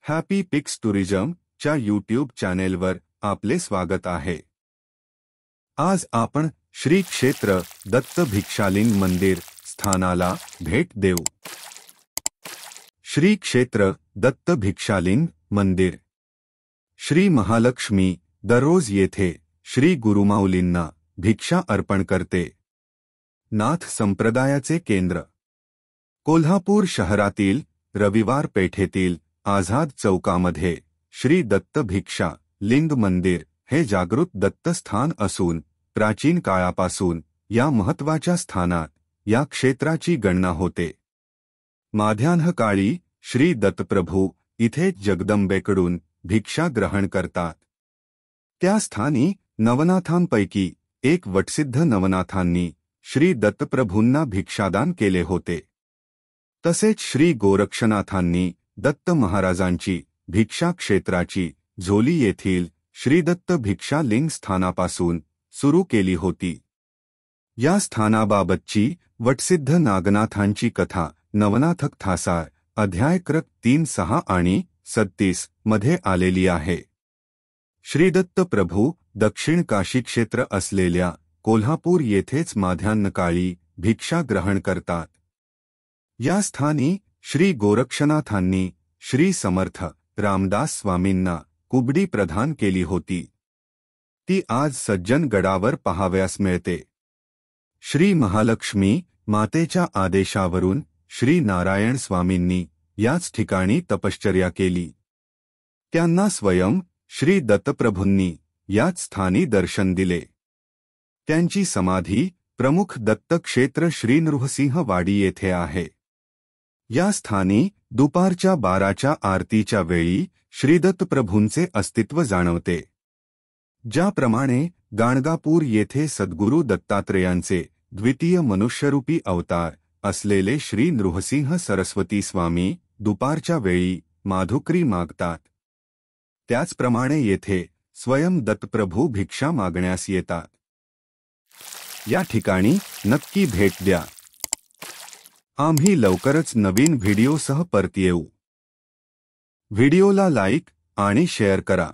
Happy पिक्स tourism च्या YouTube चॅनेलवर आपले स्वागत आहे। आज आपण श्री क्षेत्र दत्त भिक्षालिंग मंदिर स्थानाला भेट देऊ। श्री क्षेत्र दत्त भिक्षालिंग मंदिर श्री महालक्ष्मी दररोज येथे श्री गुरुमाऊलींना भिक्षा अर्पण करते। नाथ संप्रदायाचे केंद्र कोल्हापूर शहरातील रविवार पेठेतील आझाद चौकामध्ये श्री दत्त भिक्षा लिंग मंदिर हे जागृत दत्तस्थान असून प्राचीन काळापासून या महत्त्वाच्या स्थानात या क्षेत्राची गणना होते। माध्यान्ह काळी श्री दत्तप्रभू इथे जगदंबेकडून भिक्षा ग्रहण करतात। त्या स्थानी नवनाथांपैकी एक वटसिद्ध नवनाथांनी श्री दत्तप्रभूंना भिक्षादान केले होते। तसेच श्री गोरक्षनाथांनी दत्त महाराजांची भिक्षा क्षेत्राची झोली येथील श्रीदत्त भिक्षा लिंग स्थानापासून सुरू केली होती। या स्थानाबाबतची वटसिद्ध नागनाथांची कथा नवनाथकथासार अध्याय क्रक 3-6 आणि 37 मध्ये आलेली आहे। श्रीदत्त प्रभू दक्षिण काशी क्षेत्र असलेल्या कोल्हापूर येथेच माध्यान्हकाळी भिक्षा ग्रहण करतात। या स्थानी श्री गोरक्षनाथांनी श्री समर्थ रामदास स्वामींना कुबडी प्रदान केली होती। ती आज सज्जनगडावर पाहावयास मिळते। श्री महालक्ष्मी मातेच्या आदेशावरून श्री नारायण स्वामींनी याच ठिकाणी तपश्चर्या केली। त्यांना स्वयं श्री दत्तप्रभूंनी याच स्थानी दर्शन दिले। त्यांची समाधी प्रमुख दत्त क्षेत्र श्री नृसिंह वाडी येथे आहे। या स्थानी दुपारच्या 12च्या आरतीच्या वेळी श्रीदत्तप्रभूंचे अस्तित्व जाणवते। ज्याप्रमाणे गाणगापूर येथे सद्गुरू दत्तात्रेयांचे द्वितीय मनुष्यरूपी अवतार असलेले श्री नृसिंह सरस्वती स्वामी दुपारच्या वेळी माधुकरी मागतात, त्याचप्रमाणे येथे स्वयं दत्तप्रभू भिक्षा मागण्यास येतात। या ठिकाणी नक्की भेट द्या। आम्ही लवकरच नवीन व्हिडिओसह परत येऊ। व्हिडिओला लाईक आणि शेअर करा।